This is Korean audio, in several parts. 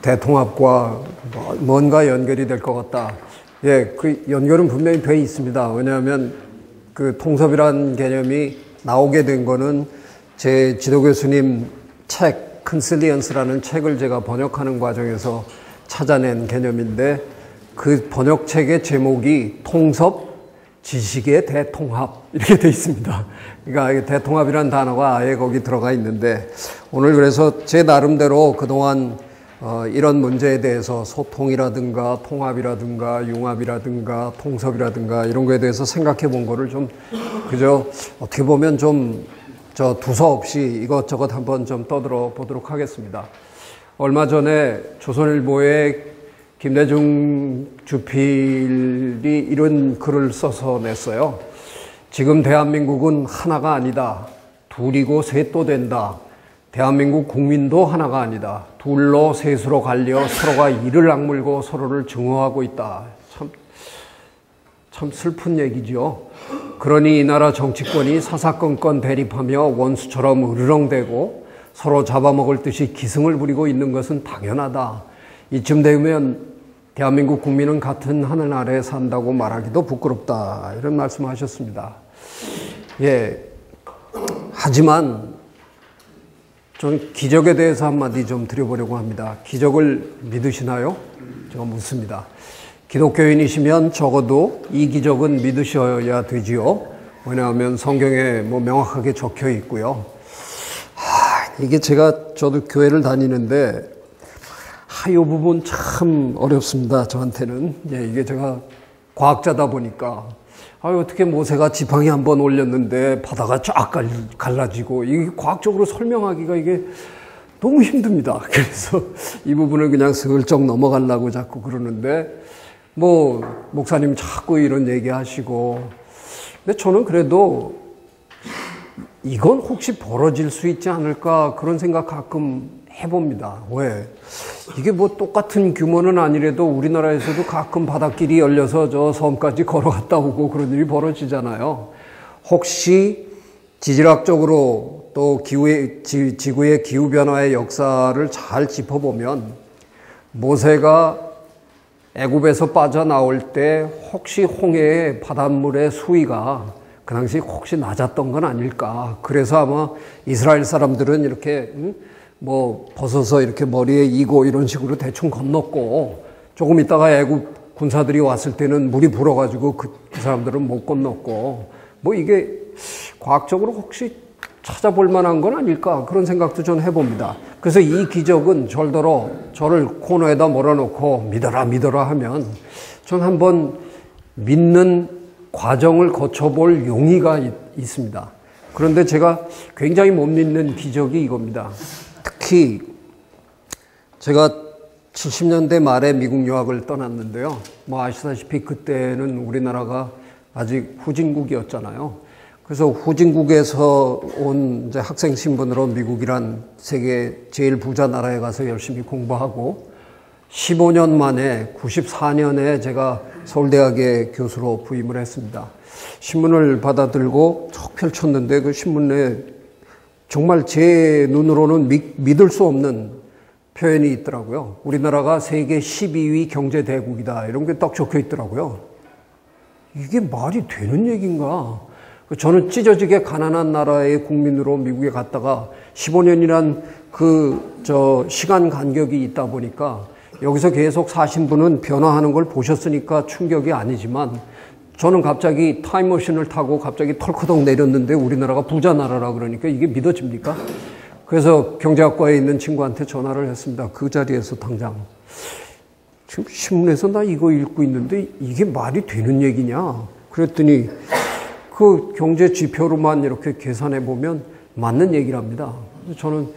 대통합과 뭔가 연결이 될 것 같다. 예, 그 연결은 분명히 돼 있습니다. 왜냐하면 그 통섭이라는 개념이 나오게 된 거는 제 지도 교수님 책, 컨실리언스라는 책을 제가 번역하는 과정에서 찾아낸 개념인데 그 번역책의 제목이 통섭, 지식의 대통합 이렇게 돼 있습니다. 그러니까 대통합이라는 단어가 아예 거기 들어가 있는데 오늘 그래서 제 나름대로 그동안 이런 문제에 대해서 소통이라든가 통합이라든가 융합이라든가 통섭이라든가 이런 거에 대해서 생각해 본 거를 좀 그저 어떻게 보면 좀 두서없이 이것저것 한번 좀 떠들어 보도록 하겠습니다. 얼마 전에 조선일보에 김대중 주필이 이런 글을 써서 냈어요. 지금 대한민국은 하나가 아니다. 둘이고 셋도 된다. 대한민국 국민도 하나가 아니다. 둘로 셋으로 갈려 서로가 이를 악물고 서로를 증오하고 있다. 참 슬픈 얘기죠. 그러니 이 나라 정치권이 사사건건 대립하며 원수처럼 으르렁대고 서로 잡아먹을 듯이 기승을 부리고 있는 것은 당연하다. 이쯤 되면 대한민국 국민은 같은 하늘 아래에 산다고 말하기도 부끄럽다. 이런 말씀하셨습니다. 예. 하지만 저는 기적에 대해서 한마디 좀 드려보려고 합니다. 기적을 믿으시나요? 제가 묻습니다. 기독교인이시면 적어도 이 기적은 믿으셔야 되지요. 왜냐하면 성경에 명확하게 적혀 있고요. 이게 저도 교회를 다니는데 이 부분 참 어렵습니다. 저한테는. 예, 이게 제가 과학자다 보니까 어떻게 모세가 지팡이 한번 올렸는데 바다가 쫙 갈라지고 이게 과학적으로 설명하기가 이게 너무 힘듭니다. 그래서 이 부분을 그냥 슬쩍 넘어가려고 자꾸 그러는데 목사님 자꾸 이런 얘기 하시고 근데 저는 그래도 이건 혹시 벌어질 수 있지 않을까 그런 생각 가끔 해봅니다. 왜? 이게 똑같은 규모는 아니래도 우리나라에서도 가끔 바닷길이 열려서 저 섬까지 걸어갔다 오고 그런 일이 벌어지잖아요. 혹시 지질학적으로 또 지구의 기후변화의 역사를 잘 짚어보면 모세가 애굽에서 빠져나올 때 혹시 홍해의 바닷물의 수위가 그 당시 혹시 낮았던 건 아닐까. 그래서 아마 이스라엘 사람들은 이렇게 벗어서 이렇게 머리에 이고 이런 식으로 대충 건넜고 조금 있다가 애굽 군사들이 왔을 때는 물이 불어가지고 그 사람들은 못 건넜고 이게 과학적으로 혹시 찾아볼 만한 건 아닐까 그런 생각도 좀 해봅니다. 그래서 이 기적은 절더러 저를 코너에다 몰아놓고 믿어라 하면 전 한번 믿는 과정을 거쳐볼 용의가 있습니다. 그런데 제가 굉장히 못 믿는 기적이 이겁니다. 특히 제가 70년대 말에 미국 유학을 떠났는데요. 아시다시피 그때는 우리나라가 아직 후진국이었잖아요. 그래서 후진국에서 온 이제 학생 신분으로 미국이란 세계 제일 부자 나라에 가서 열심히 공부하고 15년 만에 94년에 제가 서울대학의 교수로 부임을 했습니다. 신문을 받아들고 쭉 펼쳤는데 그 신문에 정말 제 눈으로는 믿을 수 없는 표현이 있더라고요. 우리나라가 세계 12위 경제대국이다. 이런 게 딱 적혀 있더라고요. 이게 말이 되는 얘기인가? 저는 찢어지게 가난한 나라의 국민으로 미국에 갔다가 15년이란 시간 간격이 있다 보니까 여기서 계속 사신 분은 변화하는 걸 보셨으니까 충격이 아니지만 저는 갑자기 타임머신을 타고 갑자기 털커덕 내렸는데 우리나라가 부자 나라라 그러니까 이게 믿어집니까? 그래서 경제학과에 있는 친구한테 전화를 했습니다. 그 자리에서 당장. 지금 신문에서 나 이거 읽고 있는데 이게 말이 되는 얘기냐? 그랬더니 그 경제 지표로만 이렇게 계산해 보면 맞는 얘기랍니다. 저는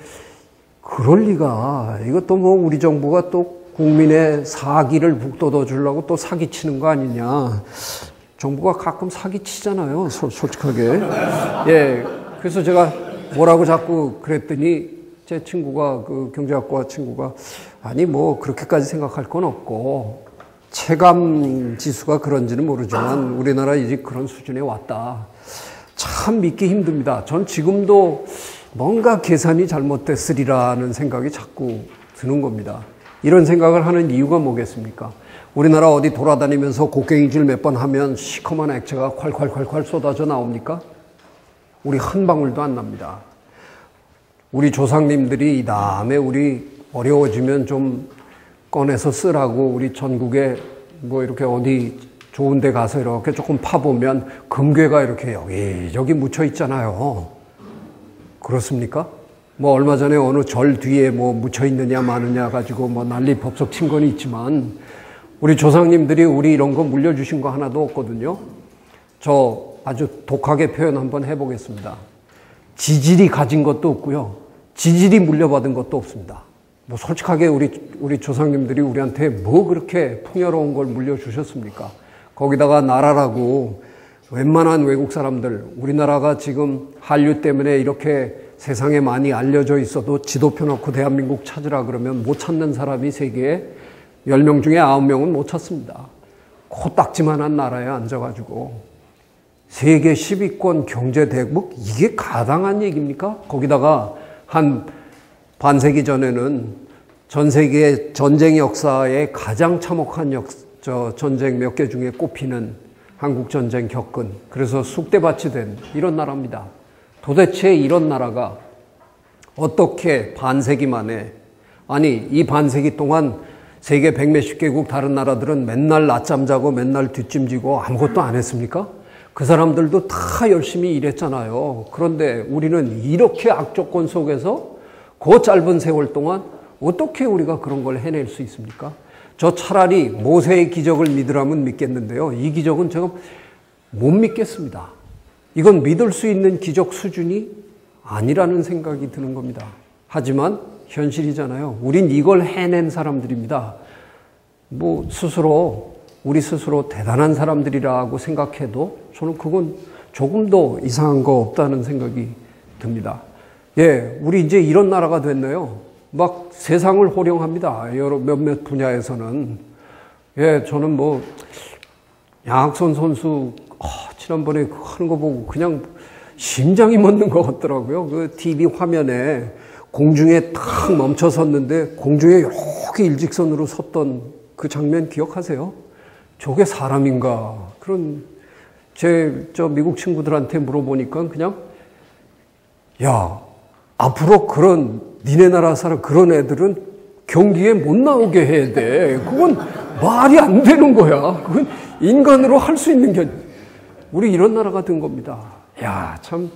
그럴 리가. 이것도 우리 정부가 또 국민의 사기를 북돋워 주려고 또 사기치는 거 아니냐. 정부가 가끔 사기치잖아요. 솔직하게. 예. 그래서 제가 뭐라고 자꾸 그랬더니 제 친구가 그 경제학과 친구가 아니 그렇게까지 생각할 건 없고 체감 지수가 그런지는 모르지만 우리나라 이제 그런 수준에 왔다. 참 믿기 힘듭니다. 전 지금도 뭔가 계산이 잘못됐으리라는 생각이 자꾸 드는 겁니다. 이런 생각을 하는 이유가 뭐겠습니까? 우리나라 어디 돌아다니면서 곡괭이질 몇 번 하면 시커먼 액체가 콸콸콸콸 쏟아져 나옵니까? 우리 한 방울도 안 납니다. 우리 조상님들이 이 다음에 우리 어려워지면 좀 꺼내서 쓰라고 우리 전국에 뭐 이렇게 어디 좋은 데 가서 이렇게 조금 파보면 금괴가 이렇게 여기저기 묻혀 있잖아요. 그렇습니까? 뭐 얼마 전에 어느 절 뒤에 뭐 묻혀 있느냐 마느냐 가지고 뭐 난리 법석 친 건 있지만 우리 조상님들이 우리 이런 거 물려주신 거 하나도 없거든요. 저 아주 독하게 표현 한번 해보겠습니다. 지질이 가진 것도 없고요. 지질이 물려받은 것도 없습니다. 뭐 솔직하게 우리 조상님들이 우리한테 뭐 그렇게 풍요로운 걸 물려주셨습니까? 거기다가 나라라고 웬만한 외국 사람들, 우리나라가 지금 한류 때문에 이렇게 세상에 많이 알려져 있어도 지도 펴놓고 대한민국 찾으라 그러면 못 찾는 사람이 세계에 10명 중에 9명은 못 찾습니다. 코딱지만한 나라에 앉아가지고 세계 10위권 경제대국, 이게 가당한 얘기입니까? 거기다가 한 반세기 전에는 전 세계 전쟁 역사에 가장 참혹한 전쟁 몇 개 중에 꼽히는 한국전쟁 겪은, 그래서 쑥대밭이 된 이런 나라입니다. 도대체 이런 나라가 어떻게 반세기 만에, 아니 이 반세기 동안 세계 100몇십 개국 다른 나라들은 맨날 낮잠 자고 맨날 뒷짐지고 아무것도 안 했습니까? 그 사람들도 다 열심히 일했잖아요. 그런데 우리는 이렇게 악조건 속에서 그 짧은 세월 동안 어떻게 우리가 그런 걸 해낼 수 있습니까? 저 차라리 모세의 기적을 믿으라면 믿겠는데요. 이 기적은 제가 못 믿겠습니다. 이건 믿을 수 있는 기적 수준이 아니라는 생각이 드는 겁니다. 하지만 현실이잖아요. 우린 이걸 해낸 사람들입니다. 뭐 우리 스스로 대단한 사람들이라고 생각해도 저는 그건 조금도 이상한 거 없다는 생각이 듭니다. 예, 우리 이제 이런 나라가 됐네요. 막 세상을 호령합니다. 여러 몇몇 분야에서는. 예, 저는 뭐 양학선 선수 지난번에 하는 거 보고 그냥 심장이 멎는 것 같더라고요. 그 TV 화면에 공중에 탁 멈춰 섰는데 공중에 이렇게 일직선으로 섰던 그 장면 기억하세요? 저게 사람인가? 그런 저 미국 친구들한테 물어보니까 그냥 야, 앞으로 그런 니네 나라 사람 그런 애들은 경기에 못 나오게 해야 돼. 그건 말이 안 되는 거야. 그건 인간으로 할 수 있는 게 우리 이런 나라가 된 겁니다. 야, 참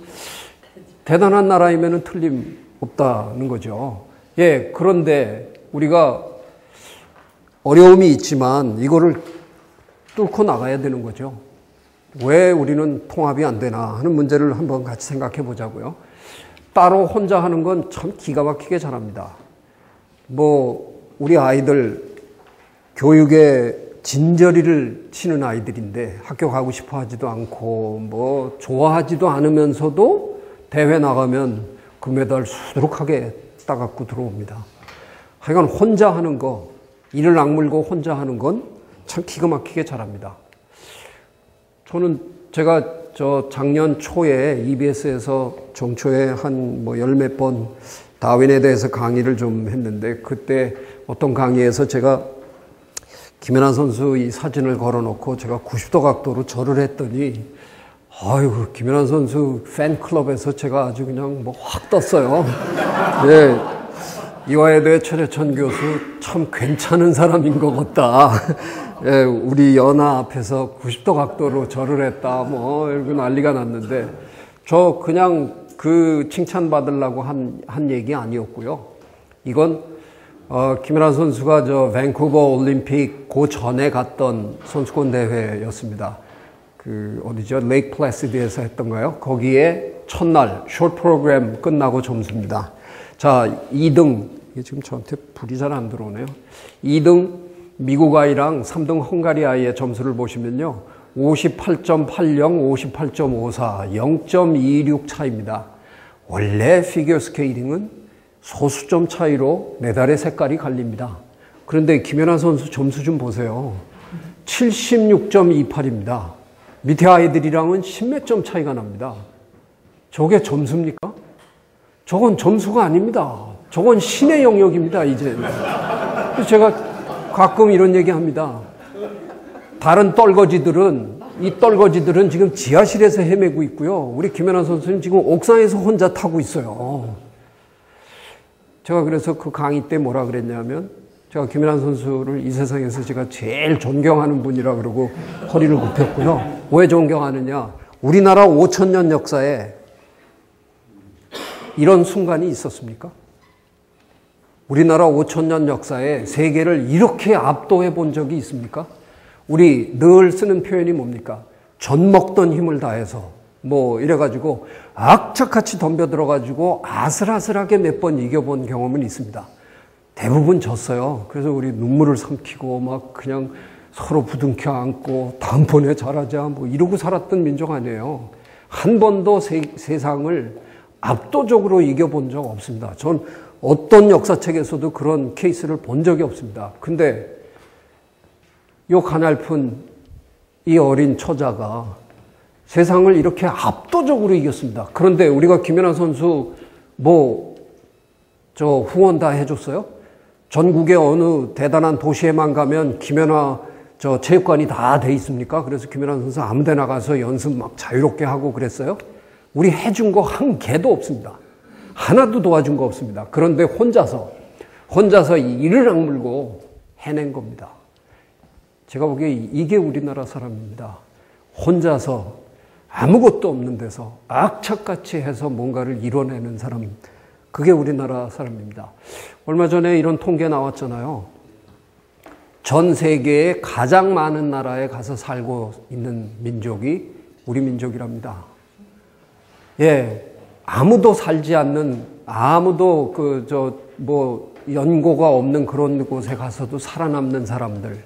대단한 나라이면은 틀림없다는 거죠. 예, 그런데 우리가 어려움이 있지만 이거를 뚫고 나가야 되는 거죠. 왜 우리는 통합이 안 되나 하는 문제를 한번 같이 생각해 보자고요. 따로 혼자 하는 건 참 기가 막히게 잘합니다. 뭐 우리 아이들 교육에 진저리를 치는 아이들인데 학교 가고 싶어 하지도 않고 뭐 좋아하지도 않으면서도 대회 나가면 금메달 수두룩하게 따갖고 들어옵니다. 하여간 혼자 하는 거, 이를 악물고 혼자 하는 건 참 기가 막히게 잘합니다. 제가 작년 초에 EBS에서 정초에 한 뭐 열 몇 번 다윈에 대해서 강의를 좀 했는데 그때 어떤 강의에서 제가 김연아 선수 이 사진을 걸어놓고 제가 90도 각도로 절을 했더니 아이고 김연아 선수 팬클럽에서 제가 아주 그냥 뭐 확 떴어요. 네, 이화여대 최재천 교수 참 괜찮은 사람인 것 같다. 예, 우리 연아 앞에서 90도 각도로 절을 했다. 뭐 이렇게 난리가 났는데 저 그냥 그 칭찬 받으려고 한 얘기 아니었고요. 이건 김연아 선수가 저 밴쿠버 올림픽 그 전에 갔던 선수권 대회였습니다. 그 어디죠? 레이크 플래시드에서 했던가요? 거기에 첫날 숏 프로그램 끝나고 점수입니다. 자, 2등 이게 지금 저한테 불이 잘 안 들어오네요. 2등 미국 아이랑 3등 헝가리 아이의 점수를 보시면요. 58.80, 58.54, 0.26 차이입니다. 원래 피겨 스케이팅은 소수점 차이로 메달의 색깔이 갈립니다. 그런데 김연아 선수 점수 좀 보세요. 76.28입니다. 밑에 아이들이랑은 10몇 점 차이가 납니다. 저게 점수입니까? 저건 점수가 아닙니다. 저건 신의 영역입니다, 이제. 그래서 제가 가끔 이런 얘기 합니다. 다른 이 떨거지들은 지금 지하실에서 헤매고 있고요. 우리 김연아 선수는 지금 옥상에서 혼자 타고 있어요. 제가 그래서 그 강의 때 뭐라 그랬냐면, 제가 김연아 선수를 이 세상에서 제가 제일 존경하는 분이라 그러고 허리를 굽혔고요. 왜 존경하느냐? 우리나라 5,000년 역사에 이런 순간이 있었습니까? 우리나라 5,000년 역사에 세계를 이렇게 압도해 본 적이 있습니까? 우리 늘 쓰는 표현이 뭡니까? 젖 먹던 힘을 다해서 뭐 이래가지고 악착같이 덤벼들어가지고 아슬아슬하게 몇 번 이겨본 경험은 있습니다. 대부분 졌어요. 그래서 우리 눈물을 삼키고 막 그냥 서로 부둥켜 안고 다음번에 잘하자 뭐 이러고 살았던 민족 아니에요. 한 번도 세상을 압도적으로 이겨본 적 없습니다. 전 어떤 역사책에서도 그런 케이스를 본 적이 없습니다. 근데 요 가냘픈 이 어린 처자가 세상을 이렇게 압도적으로 이겼습니다. 그런데 우리가 김연아 선수 후원 다 해줬어요? 전국의 어느 대단한 도시에만 가면 김연아 체육관이 다 돼 있습니까? 그래서 김연아 선수 아무 데나 가서 연습 막 자유롭게 하고 그랬어요? 우리 해준 거 한 개도 없습니다. 하나도 도와준 거 없습니다. 그런데 혼자서 이를 악물고 해낸 겁니다. 제가 보기에 이게 우리나라 사람입니다. 혼자서 아무것도 없는 데서 악착같이 해서 뭔가를 이뤄내는 사람, 그게 우리나라 사람입니다. 얼마 전에 이런 통계 나왔잖아요. 전 세계에 가장 많은 나라에 가서 살고 있는 민족이 우리 민족이랍니다. 예, 아무도 살지 않는, 아무도 연고가 없는 그런 곳에 가서도 살아남는 사람들,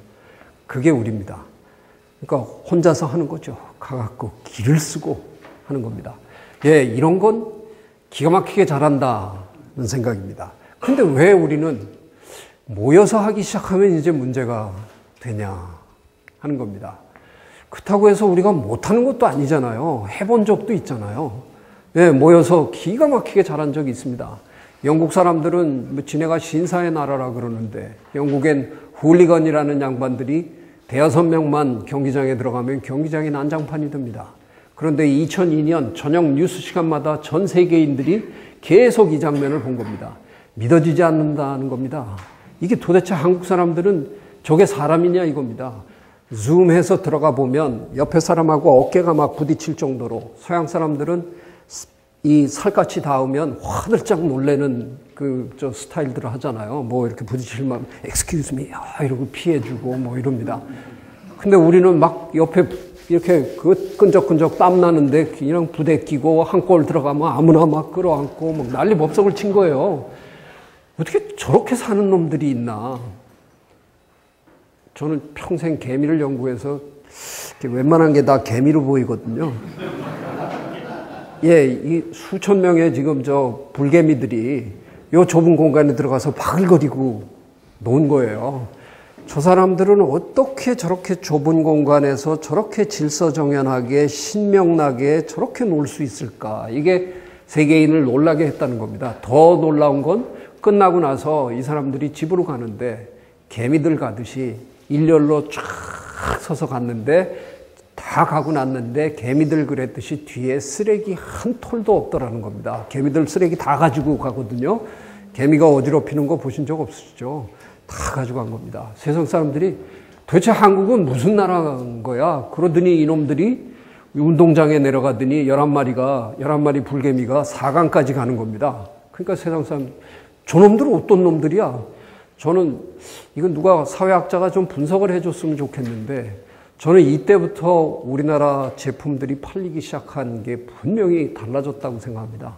그게 우리입니다. 그러니까 혼자서 하는 거죠. 가갖고 기를 쓰고 하는 겁니다. 예, 이런 건 기가 막히게 잘한다는 생각입니다. 근데 왜 우리는 모여서 하기 시작하면 이제 문제가 되냐 하는 겁니다. 그렇다고 해서 우리가 못하는 것도 아니잖아요. 해본 적도 있잖아요. 예, 모여서 기가 막히게 잘한 적이 있습니다. 영국 사람들은 지네가 신사의 나라라 그러는데 영국엔 훌리건이라는 양반들이 대여섯 명만 경기장에 들어가면 경기장이 난장판이 됩니다. 그런데 2002년 저녁 뉴스 시간마다 전 세계인들이 계속 이 장면을 본 겁니다. 믿어지지 않는다는 겁니다. 이게 도대체 한국 사람들은 저게 사람이냐 이겁니다. 줌해서 들어가 보면 옆에 사람하고 어깨가 막 부딪힐 정도로, 서양 사람들은 이 살갗이 닿으면 화들짝 놀래는 스타일들을 하잖아요. 뭐 이렇게 부딪힐만, excuse me, 이러고 피해주고 뭐 이럽니다. 근데 우리는 막 옆에 이렇게 끈적끈적 땀 나는데 그냥 부대 끼고 한 골 들어가면 아무나 막 끌어안고 막 난리 법석을 친 거예요. 어떻게 저렇게 사는 놈들이 있나. 저는 평생 개미를 연구해서 웬만한 게 다 개미로 보이거든요. 예, 이 수천 명의 지금 불개미들이 요 좁은 공간에 들어가서 바글거리고 논 거예요. 저 사람들은 어떻게 저렇게 좁은 공간에서 저렇게 질서정연하게 신명나게 저렇게 놀 수 있을까? 이게 세계인을 놀라게 했다는 겁니다. 더 놀라운 건 끝나고 나서 이 사람들이 집으로 가는데 개미들 가듯이 일렬로 쫙 서서 갔는데, 다 가고 났는데 개미들 그랬듯이 뒤에 쓰레기 한 톨도 없더라는 겁니다. 개미들 쓰레기 다 가지고 가거든요. 개미가 어지럽히는 거 보신 적 없으시죠? 다 가지고 간 겁니다. 세상 사람들이 도대체 한국은 무슨 나라인 거야? 그러더니 이놈들이 운동장에 내려가더니 11마리 불개미가 4강까지 가는 겁니다. 그러니까 세상 사람, 저놈들은 어떤 놈들이야? 저는 이건 누가 사회학자가 좀 분석을 해줬으면 좋겠는데, 저는 이때부터 우리나라 제품들이 팔리기 시작한 게 분명히 달라졌다고 생각합니다.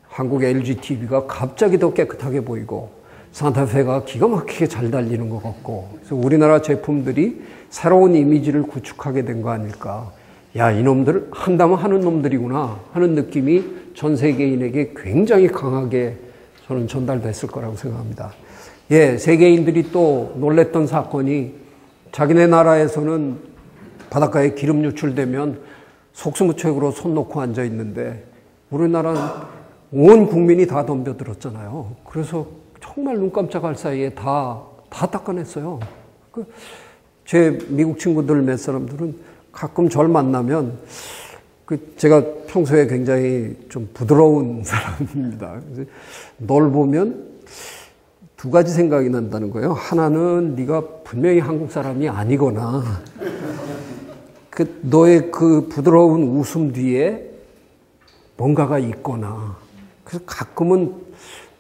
한국 LGTV가 갑자기 더 깨끗하게 보이고, 산타페가 기가 막히게 잘 달리는 것 같고, 그래서 우리나라 제품들이 새로운 이미지를 구축하게 된 거 아닐까. 야, 이놈들 한다면 하는 놈들이구나 하는 느낌이 전 세계인에게 굉장히 강하게 저는 전달됐을 거라고 생각합니다. 예, 세계인들이 또 놀랬던 사건이, 자기네 나라에서는 바닷가에 기름 유출되면 속수무책으로 손 놓고 앉아 있는데, 우리나라는 온 국민이 다 덤벼들었잖아요. 그래서 정말 눈 깜짝할 사이에 다 다 닦아냈어요. 제 미국 친구들 몇 사람들은 가끔 절 만나면 제가 평소에 굉장히 좀 부드러운 사람입니다. 널 보면 두 가지 생각이 난다는 거예요. 하나는 네가 분명히 한국 사람이 아니거나 너의 그 부드러운 웃음 뒤에 뭔가가 있거나, 그래서 가끔은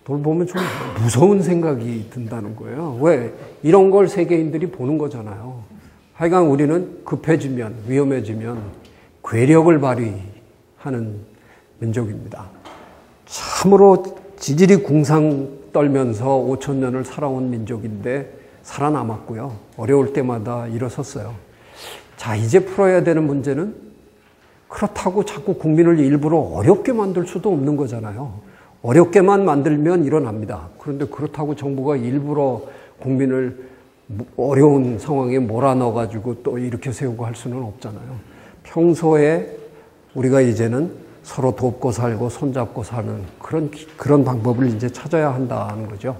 널 보면 좀 무서운 생각이 든다는 거예요. 왜? 이런 걸 세계인들이 보는 거잖아요. 하여간 우리는 급해지면, 위험해지면 괴력을 발휘하는 민족입니다. 참으로 지질이 궁상 떨면서 5천 년을 살아온 민족인데 살아남았고요. 어려울 때마다 일어섰어요. 자, 이제 풀어야 되는 문제는, 그렇다고 자꾸 국민을 일부러 어렵게 만들 수도 없는 거잖아요. 어렵게만 만들면 일어납니다. 그런데 그렇다고 정부가 일부러 국민을 어려운 상황에 몰아넣어가지고 또 이렇게 세우고 할 수는 없잖아요. 평소에 우리가 이제는 서로 돕고 살고 손잡고 사는 그런 방법을 이제 찾아야 한다는 거죠.